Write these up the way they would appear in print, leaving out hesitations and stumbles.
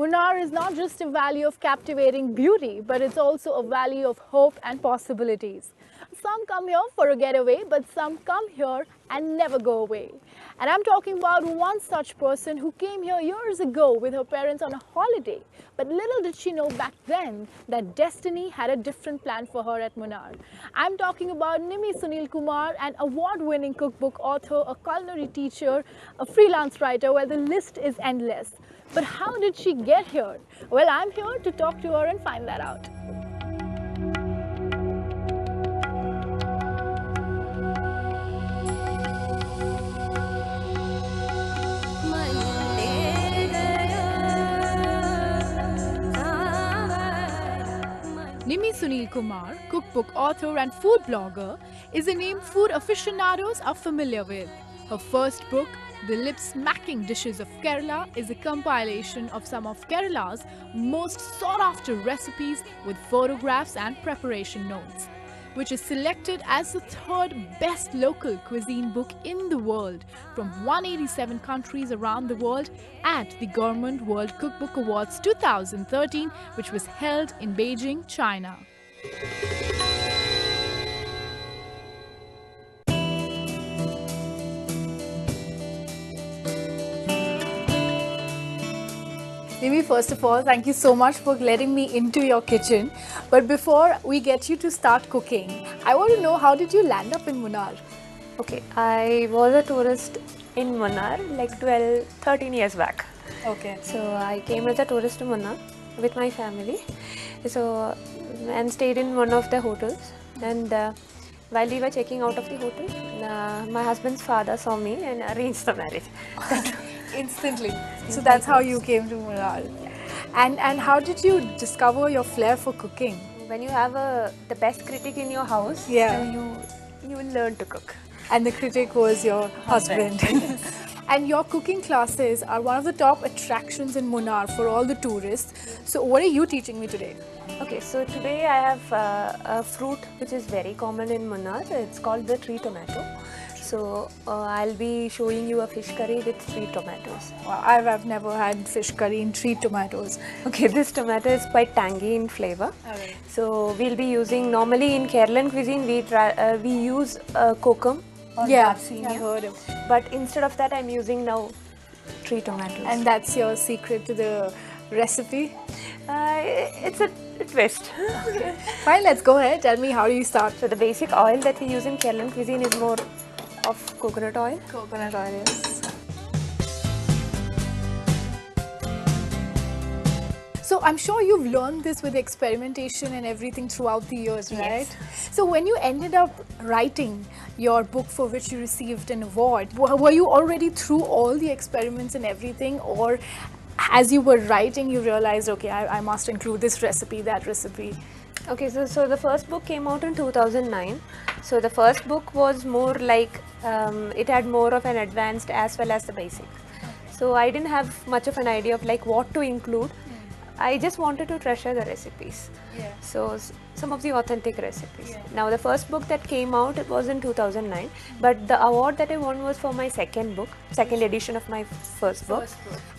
Munnar is not just a valley of captivating beauty, but it's also a valley of hope and possibilities. Some come here for a getaway, but some come here and never go away. And I'm talking about one such person who came here years ago with her parents on a holiday. But little did she know back then that destiny had a different plan for her at Munnar. I'm talking about Nimi Sunil Kumar, an award-winning cookbook author, a culinary teacher, a freelance writer, well, the list is endless. But how did she get here? Well, I'm here to talk to her and find that out. Nimi Sunil Kumar, cookbook author and food blogger, is a name food aficionados are familiar with. Her first book, The Lip-Smacking Dishes of Kerala, is a compilation of some of Kerala's most sought-after recipes with photographs and preparation notes, which is selected as the third best local cuisine book in the world from 187 countries around the world at the Government World Cookbook Awards 2013, which was held in Beijing, China. Nimi, first of all, thank you so much for letting me into your kitchen. But before we get you to start cooking, I want to know, how did you land up in Munnar? Okay, I was a tourist in Munnar like 13 years back. Okay. So I came as a tourist to Munnar with my family. So and stayed in one of the hotels. And while we were checking out of the hotel, my husband's father saw me and arranged the marriage. Instantly. So that's how you came to Munnar. And how did you discover your flair for cooking? When you have the best critic in your house, Yeah. you will learn to cook. And the critic was your husband. And your cooking classes are one of the top attractions in Munnar for all the tourists. So what are you teaching me today? Okay, so today I have a fruit which is very common in Munnar. It's called the tree tomato. So I'll be showing you a fish curry with 3 tomatoes. Wow, I've never had fish curry in 3 tomatoes. Okay, this tomato is quite tangy in flavor. Okay. So we'll be using, normally in Kerala cuisine we use kokum or Yeah, Darjeeling. I've heard of. But instead of that I'm using now 3 tomatoes. And that's your secret to the recipe? It's a twist. Fine, let's go ahead. Tell me, how do you start? So the basic oil that we use in Kerala cuisine is more of coconut oil. Coconut oil, yes. So I'm sure you've learned this with experimentation and everything throughout the years, right? Yes. So when you ended up writing your book for which you received an award, were you already through all the experiments and everything, or as you were writing you realized, okay, I must include this recipe, that recipe? Okay, so the first book came out in 2009. So the first book was more like, it had more of an advanced as well as the basic. So I didn't have much of an idea of like what to include. I just wanted to treasure the recipes. Yeah. So some of the authentic recipes. Yeah. Now the first book that came out, it was in 2009. But the award that I won was for my second book, second edition of my first book.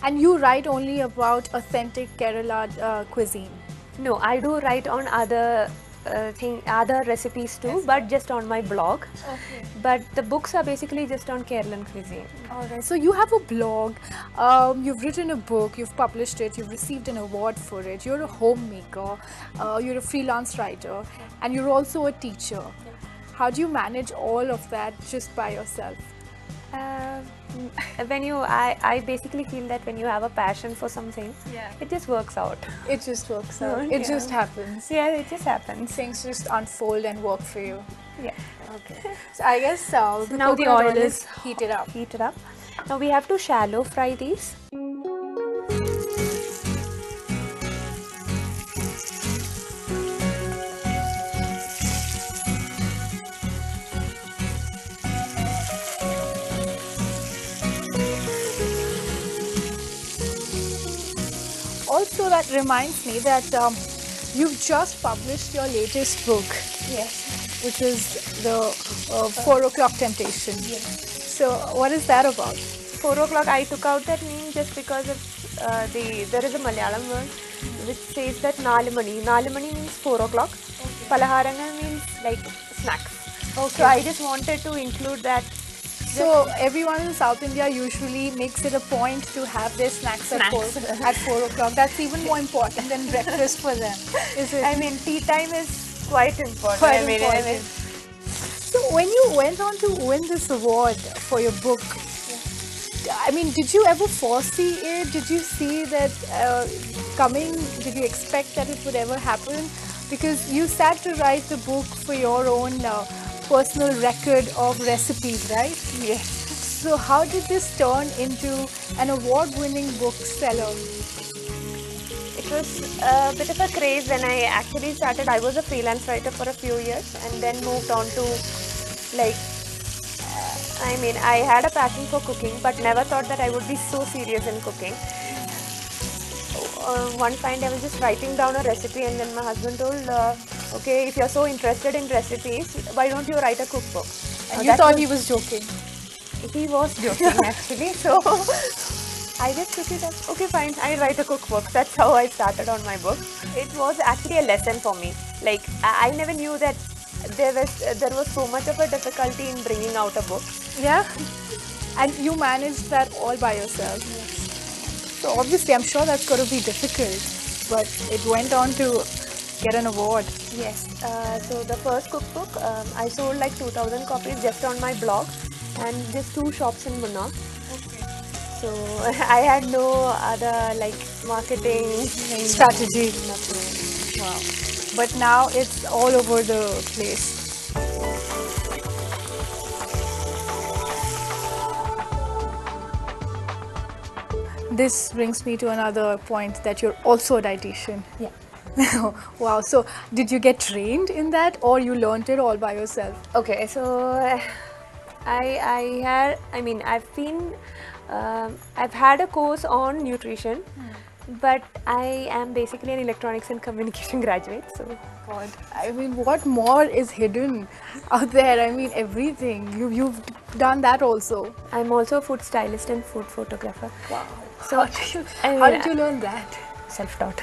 And you write only about authentic Kerala cuisine? No, I do write on other other recipes too, but just on my blog. Okay. But the books are basically just on Kerala cuisine. Alright, so you have a blog, you've written a book, you've published it, you've received an award for it, you're a homemaker, you're a freelance writer, and you're also a teacher. How do you manage all of that just by yourself? I basically feel that when you have a passion for something, it just works out. It just works out. It Yeah. just happens. Yeah, it just happens. Things just unfold and work for you. Yeah. Okay. So I guess the Now the coconut oil is heated up. Heated up. Now we have to shallow fry these. Also, that reminds me that you've just published your latest book. Yes. Which is the 4 o'clock temptation. Yes. So what is that about? 4 o'clock, I took out that name just because there is a Malayalam word which says that Nalamani. Nalamani means 4 o'clock. Palaharangal means like snacks. Okay. So I just wanted to include that. So everyone in South India usually makes it a point to have their snacks. At 4 o'clock. That's even more important than breakfast for them, is it? I mean, tea time is quite important. Quite I mean, important. So when you went on to win this award for your book, I mean, did you ever foresee it? Did you see that coming? Did you expect that it would ever happen? Because you sat to write the book for your own personal record of recipes, right? Yes. So how did this turn into an award-winning bookseller? It was a bit of a craze when I actually started. I was a freelance writer for a few years and then moved on to like, I mean, I had a passion for cooking but never thought that I would be so serious in cooking. One fine day I was just writing down a recipe and then my husband told, okay, if you're so interested in recipes, why don't you write a cookbook? And you thought he was joking? He was joking actually, so I just took it as, okay fine, I'll write a cookbook. That's how I started on my book. It was actually a lesson for me. Like, I never knew that there was so much of a difficulty in bringing out a book. Yeah. And you managed that all by yourself. So obviously, I'm sure that's going to be difficult, but it went on to get an award. Yes. So the first cookbook, I sold like 2,000 copies just on my blog, and just 2 shops in Munnar. Okay. So I had no other like marketing Strategy. Nothing. Wow. But now it's all over the place. This brings me to another point, that you're also a dietitian. Yeah. Wow. So did you get trained in that, or you learned it all by yourself? Okay. So I've had a course on nutrition, but I am basically an electronics and communication graduate. So God, I mean, what more is hidden out there? I mean, everything. You've done that also. I'm also a food stylist and food photographer. Wow. So How did you learn that? Self-taught.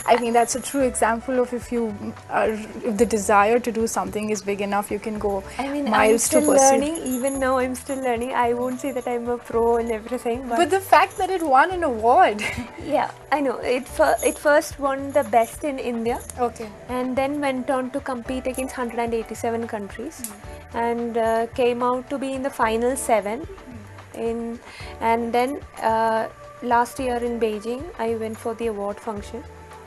I mean, that's a true example of if the desire to do something is big enough, you can go miles to pursue. I'm still learning. Even now, I'm still learning. I won't say that I'm a pro and everything, But the fact that it won an award. Yeah, I know. It first won the best in India. Okay. And then went on to compete against 187 countries, and came out to be in the final 7. And then last year in Beijing, I went for the award function.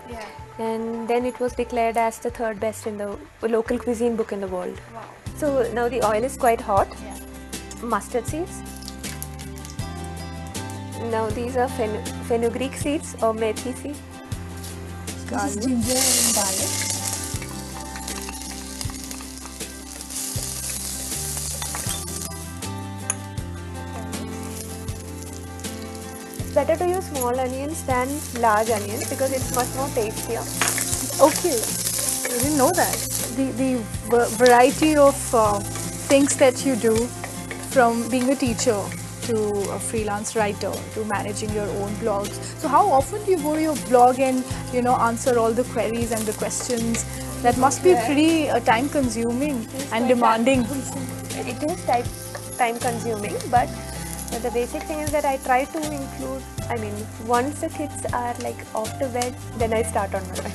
Yeah. And then it was declared as the 3rd best in the local cuisine book in the world. Wow. So now the oil is quite hot. Yeah. Mustard seeds. Now these are fenugreek seeds or methi seeds. This is ginger and garlic. Better to use small onions than large onions because it's much more tastier. Okay. I didn't know that. The variety of things that you do, from being a teacher to a freelance writer to managing your own blogs. So how often do you go to your blog and answer all the queries and the questions? That must be pretty time consuming and demanding. It is time consuming, but the basic thing is that I try to include, once the kids are like off to bed, then I start on my blog.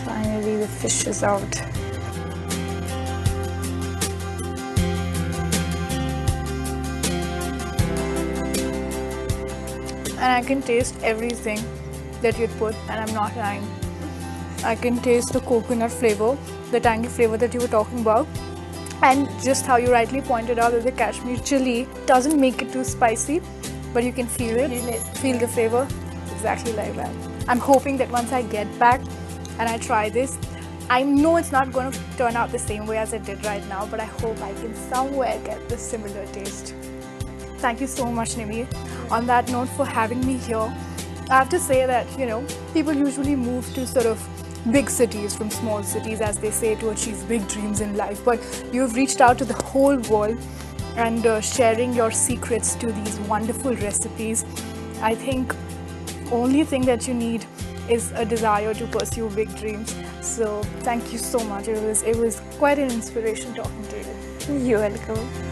Finally, the fish is out. And I can taste everything that you put, and I'm not lying. I can taste the coconut flavor, the tangy flavor that you were talking about, and just how you rightly pointed out that the Kashmir chili doesn't make it too spicy, but you can feel it, feel the flavor, exactly like that. I'm hoping that once I get back and I try this, I know it's not going to turn out the same way as it did right now, but I hope I can somewhere get the similar taste. Thank you so much, Nimi, on that note, for having me here. I have to say that, people usually move to sort of big cities from small cities, as they say, to achieve big dreams in life. But you've reached out to the whole world and sharing your secrets to these wonderful recipes. I think only thing that you need is a desire to pursue big dreams. So thank you so much. It was quite an inspiration talking to you. You're welcome.